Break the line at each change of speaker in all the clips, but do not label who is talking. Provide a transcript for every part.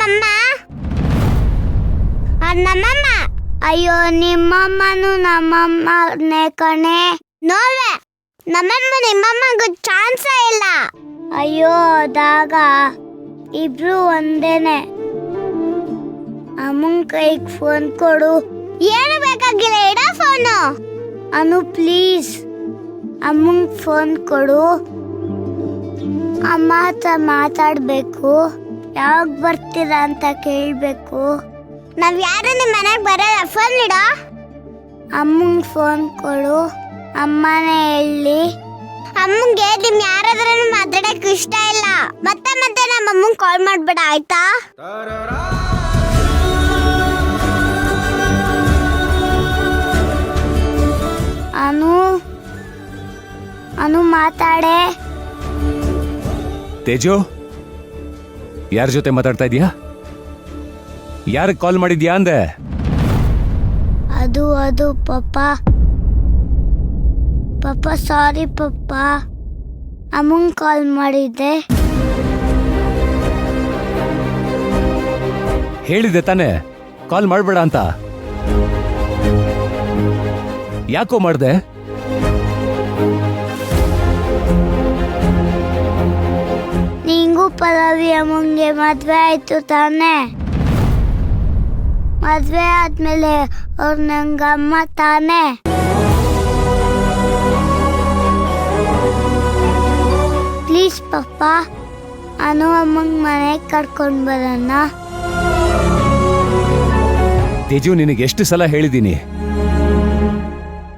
ನಮ್ಮಮ್ಮ ನಮ್ಮಮ್ಮ. ಅಯ್ಯೋ ನಿಮ್ಮಮ್ಮನು ನಮ್ಮಮ್ಮನೇ ಕಣೆ. ನೋಡ್ವೆ ನಮ್ಮಮ್ಮ ನಿಮ್ಮಮ್ಮಗೂ ಚಾನ್ಸೇ ಇಲ್ಲ. ಅಯ್ಯೋ ಅದಾಗ ಇಬ್ರು ಒಂದೇನೆ. ಅಮ್ಮನ ಕೈಗೆ ಫೋನ್ ಕೊಡು. ಏನು ಬೇಕಾಗಿಲ್ಲ, ಇಡ ಫೋನು. ಅನು ಪ್ಲೀಸ್ ಅಮ್ಮಂಗೆ ಫೋನ್ ಕೊಡು. ಅಮ್ಮ ಹತ್ರ ಮಾತಾಡ್ಬೇಕು. ಯಾವಾಗ ಬರ್ತೀರಾ ಅಂತ ಕೇಳಬೇಕು. ನಾವ್ ಯಾರು ನಿಮ್ಮ ಮನೆಗೆ ಬರಲ್ಲ. ಫೋನ್ ಇಡ. ಅಮ್ಮಂಗೆ ಫೋನ್ ಕೊಡು. ಅಮ್ಮನೇ ಹೇಳಿ. ಅಮ್ಮಂಗೆ ನಿಮ್ ಯಾರಾದ್ರೂ ಮಾತಾಡಕ್ ಇಷ್ಟ ಇಲ್ಲ. ಮತ್ತೆ ಮತ್ತೆ ನಮ್ಮ ಅಮ್ಮಂಗೆ ಕಾಲ್ ಮಾಡ್ಬೇಡ ಆಯ್ತಾ? ಅನು ಮಾತಾಡೆ.
ತೇಜು, ಯಾರ ಜೊತೆ ಮಾತಾಡ್ತಾ ಇದೀಯಾ? ಯಾರಿಗೆ ಕಾಲ್ ಮಾಡಿದ್ಯಾ ಅಂದೆ?
ಅದು ಪಪ್ಪ ಸಾರಿ ಪಪ್ಪ. ಅಮ್ಮಂಗೆ ಕಾಲ್ ಮಾಡಿದ್ದೆ.
ಹೇಳಿದ್ದೆ ತಾನೆ ಕಾಲ್ ಮಾಡ್ಬೇಡ ಅಂತ. ಯಾಕೋ ಮಾಡ್ದೆ?
ನಿಂಗೂ ಪಲ್ಲವಿ ಅಮ್ಮಂಗೆ ಮದ್ವೆ ಆಯ್ತು ತಾನೆ? ಮದ್ವೆ ಆದ್ಮೇಲೆ ಅವ್ರು ನಂಗಮ್ಮ ತಾನೆ? ಪ್ಲೀಸ್ ಪಪ್ಪ, ಅನು ಅಮ್ಮಂಗ್ ಮನೆಗೆ ಕರ್ಕೊಂಡ್ ಬರೋಣ.
ತೇಜು, ನಿನಗೆ ಎಷ್ಟು ಸಲ ಹೇಳಿದ್ದೀನಿ,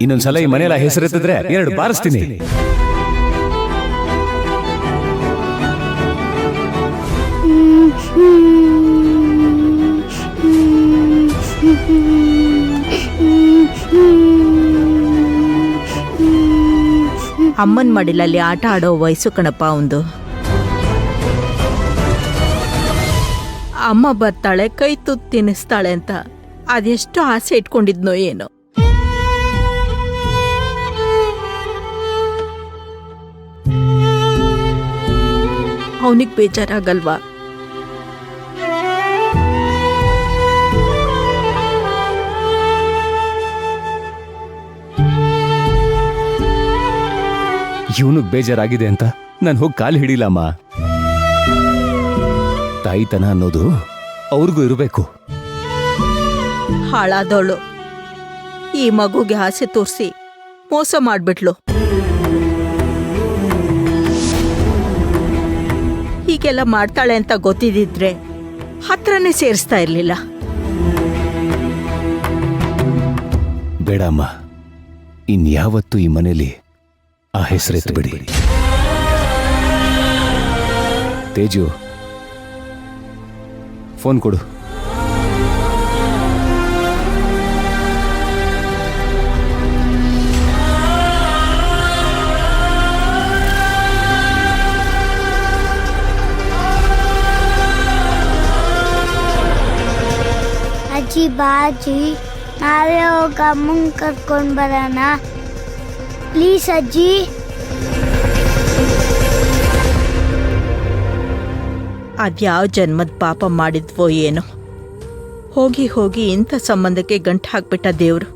ಇನ್ನೊಂದ್ಸಲ ಈ ಮನೆಯಲ್ಲ ಹೆಸರೆತ್ತಿದ್ರೆ 2 ಬಾರಿಸ್ತೀನಿ.
ಅಮ್ಮನ್ ಮಡಿಲಲ್ಲಿ ಆಟ ಆಡೋ ವಯಸ್ಸು ಕಣಪ್ಪ ಒಂದು. ಅಮ್ಮ ಬರ್ತಾಳೆ, ಕೈ ತುತ್ತು ತಿನ್ನಿಸ್ತಾಳೆ ಅಂತ ಅದೆಷ್ಟು ಆಸೆ ಇಟ್ಕೊಂಡಿದ್ನೋ ಏನೋ. ಅವನಿಗೆ ಬೇಜಾರಾಗಲ್ವಾ?
ಇವನಿಗೆ ಬೇಜಾರಾಗಿದೆ ಅಂತ ನಾನು ಹೋಗಿ ಕಾಲು ಹಿಡಿಲಮ್ಮ. ತಾಯಿತನ ಅನ್ನೋದು ಅವ್ರಿಗೂ ಇರಬೇಕು.
ಹಾಳಾದವಳು ಈ ಮಗುಗೆ ಆಸೆ ತೋರಿಸಿ ಮೋಸ ಮಾಡ್ಬಿಟ್ಲು. ಹೀಗೆಲ್ಲ ಮಾಡ್ತಾಳೆ ಅಂತ ಗೊತ್ತಿದ್ದಿದ್ರೆ ಹತ್ರನೇ ಸೇರಿಸ್ತಾ ಇರ್ಲಿಲ್ಲ.
ಬೇಡಮ್ಮ, ಇನ್ಯಾವತ್ತೂ ಈ ಮನೇಲಿ ಆ ಹೆಸರೆತ್ತು ಬಿಡಿ. ತೇಜು, ಫೋನ್ ಕೊಡು.
ಅಜ್ಜಿ ಬಾಜಿ, ನಾವೇ ಹೋಗಿ ಅಮ್ಮಂಗೆ ಕರ್ಕೊಂಡು ಬರೋಣ ಪ್ಲೀಸ್ ಅಜ್ಜಿ.
ಅದ್ಯಾವ ಜನ್ಮದ ಪಾಪ ಮಾಡಿದ್ವೋ ಏನೋ, ಹೋಗಿ ಹೋಗಿ ಇಂಥ ಸಂಬಂಧಕ್ಕೆ ಗಂಟು ಹಾಕ್ಬಿಟ್ಟ ದೇವ್ರು.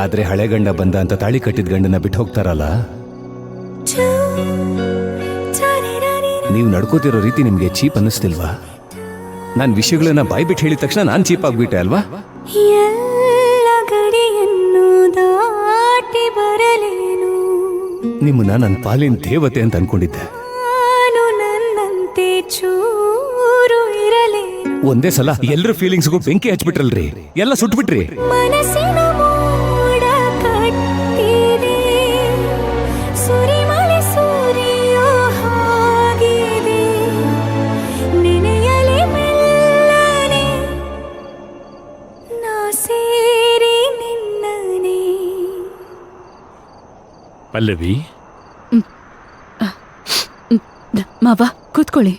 ಆದ್ರೆ ಹಳೆ ಗಂಡ ಬಂದ ಅಂತ ತಾಳಿ ಕಟ್ಟಿದ ಗಂಡನ ಬಿಟ್ಟು ಹೋಗ್ತಾರಲ್ಲ, ನೀವು ನಡ್ಕೋತಿರೋ ರೀತಿ ನಿಮ್ಗೆ ಚೀಪ್ ಅನ್ನಿಸ್ತಿಲ್ವಾ? ನಾನು ವಿಷಯಗಳನ್ನ ಬಾಯ್ ಬಿಟ್ಟು ಹೇಳಿದ ತಕ್ಷಣ ನಾನು ಚೀಪ್ ಆಗ್ಬಿಟ್ಟೆ ಅಲ್ವಾ? ನಿಮ್ಮನ್ನ ನನ್ನ ಪಾಲಿನ ದೇವತೆ ಅಂತ ಅನ್ಕೊಂಡಿದ್ದೆ. ಒಂದೇ ಸಲ ಎಲ್ಲರ ಫೀಲಿಂಗ್ಸ್ಗೂ ಬೆಂಕಿ ಹಚ್ಬಿಟ್ರಲ್ರಿ, ಎಲ್ಲ ಸುಟ್ಬಿಟ್ರಿ.
ಪಲ್ಲವಿ, ಮಾವ ಕೂತ್ಕೊಳ್ಳಿ.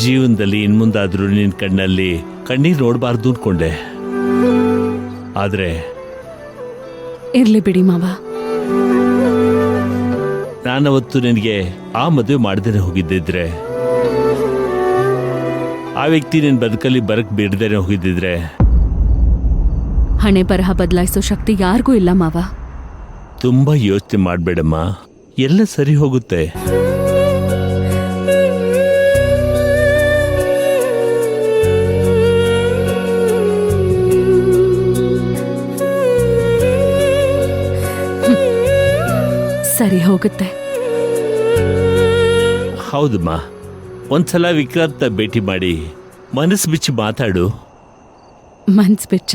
ಜೀವನದಲ್ಲಿ ಇನ್ಮುಂದಾದ್ರೂ ನಿನ್ ಕಣ್ಣಲ್ಲಿ ಕಣ್ಣೀರ್ ನೋಡಬಾರ್ದು ಅನ್ಕೊಂಡೆ, ಆದ್ರೆ
ಇರ್ಲಿ ಬಿಡಿ ಮಾವ.
ನಾನವತ್ತು ನಿನಗೆ ಆ ಮದುವೆ ಮಾಡ್ದೇನೆ ಹೋಗಿದ್ದಿದ್ರೆ, ಆ ವ್ಯಕ್ತಿ ನಿನ್ ಬದುಕಲ್ಲಿ ಬರಕ್ ಬಿಡ್ದೇನೆ ಹೋಗಿದ್ದಿದ್ರೆ,
ಹಣೆ ಬರಹ ಬದಲಾಯಿಸೋ ಶಕ್ತಿ ಯಾರಿಗೂ ಇಲ್ಲ ಮಾವ.
ತುಂಬಾ ಯೋಚನೆ ಮಾಡ್ಬೇಡಮ್ಮ, ಎಲ್ಲ ಸರಿ ಹೋಗುತ್ತೆ.
ಸರಿ ಹೋಗುತ್ತೆ.
ಹೌದಮ್ಮ, ಒಂದ್ಸಲ ವಿಕ್ರಾಂತ ಭೇಟಿ ಮಾಡಿ ಮನಸ್ಸು ಬಿಚ್ಚಿ ಮಾತಾಡು.
ಮನ್ಸ್ ಬಿಚ್ಚ?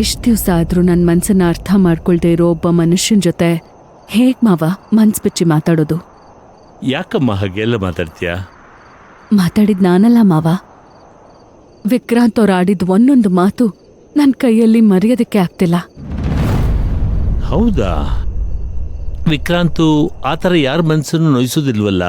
ಇಷ್ಟು ದಿವಸ ಆದ್ರೂ ನನ್ನ ಮನ್ಸನ್ನ ಅರ್ಥ ಮಾಡ್ಕೊಳ್ದೇ ಇರೋ ಒಬ್ಬ ಮನುಷ್ಯನ ಜೊತೆ ಹೇಗ್ ಮಾವ ಮನ್ಸ್ ಬಿಚ್ಚಿ ಮಾತಾಡೋದು?
ಯಾಕಮ್ಮ ಹಾಗೆಲ್ಲ ಮಾತಾಡ್ತೀಯ?
ಮಾತಾಡಿದ್ ನಾನಲ್ಲ ಮಾವ. ವಿಕ್ರಾಂತ್ ಅವ್ರು ಆಡಿದ ಒಂದೊಂದು ಮಾತು ನನ್ನ ಕೈಯಲ್ಲಿ ಮರೆಯೋದಕ್ಕೆ ಆಗ್ತಿಲ್ಲ.
ಹೌದಾ? ವಿಕ್ರಾಂತು ಆ ಥರ ಯಾರ ಮನಸ್ಸನ್ನು ನೋಯಿಸೋದಿಲ್ವಲ್ಲ?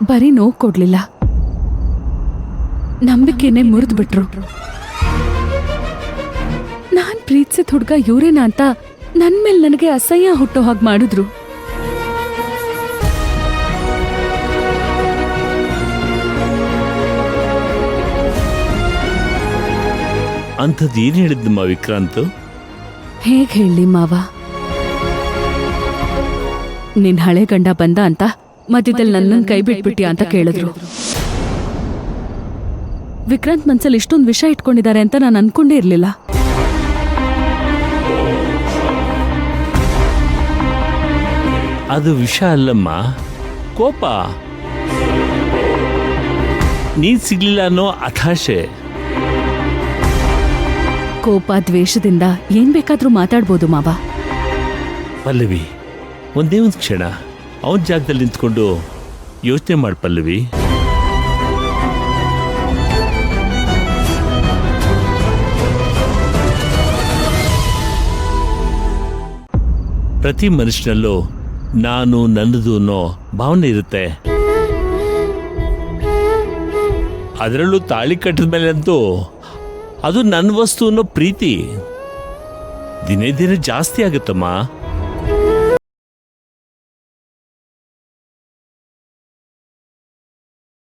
ಬರೀ ನೋವು ಕೊಡ್ಲಿಲ್ಲ, ನಂಬಿಕೆನೆ ಮುರಿದು ಬಿಟ್ರು. ನಾನ್ ಪ್ರೀತಿಸಿದ ಹುಡ್ಗ ಇವ್ರೇನ ಅಂತ ನನ್ ಮೇಲೆ ನನಗೆ ಅಸಹ್ಯ ಹುಟ್ಟೋ ಹಾಗೆ ಮಾಡಿದ್ರು.
ಅಂಥದ್ದು ಏನ್ ಹೇಳಿದ್ನಮ್ಮ ವಿಕ್ರಾಂತ್?
ಹೇಗ್ ಹೇಳಿ ಮಾವ, ನಿನ್ ಹಳೆ ಗಂಡ ಬಂದ ಅಂತ ಮಧ್ಯದಲ್ಲಿ ನನ್ನನ್ನು ಕೈ ಬಿಟ್ಬಿಟ್ಯಾ ಅಂತ ಕೇಳಿದ್ರು. ವಿಕ್ರಾಂತ್ ಮನ್ಸಲ್ಲಿ ಇಷ್ಟೊಂದು ವಿಷ ಇಟ್ಕೊಂಡಿದ್ದಾರೆ ಅಂತ ನಾನು ಅನ್ಕೊಂಡೇ ಇರ್ಲಿಲ್ಲ.
ಅದು ವಿಷ ಅಲ್ಲಮ್ಮ, ಕೋಪ. ನೀನ್ ಸಿಗ್ಲಿಲ್ಲ ಅನ್ನೋ ಹತಾಶೆ.
ಕೋಪ ದ್ವೇಷದಿಂದ ಏನ್ ಬೇಕಾದ್ರೂ ಮಾತಾಡ್ಬೋದು ಮಾವ.
ಪಲ್ಲವಿ, ಒಂದೇ ಒಂದು ಕ್ಷಣ ಅವನ ಜಾಗದಲ್ಲಿ ನಿಂತ್ಕೊಂಡು ಯೋಚನೆ ಮಾಡು ಪಲ್ಲವಿ. ಪ್ರತಿ ಮನುಷ್ಯನಲ್ಲೂ ನಾನು ನನ್ನದು ಅನ್ನೋ ಭಾವನೆ ಇರುತ್ತೆ. ಅದರಲ್ಲೂ ತಾಳಿ ಕಟ್ಟಿದ ಮೇಲೆ ಅಂತೂ ಅದು ನನ್ನ ವಸ್ತು ಅನ್ನೋ ಪ್ರೀತಿ ದಿನೇ ದಿನೇ ಜಾಸ್ತಿ ಆಗುತ್ತಮ್ಮ.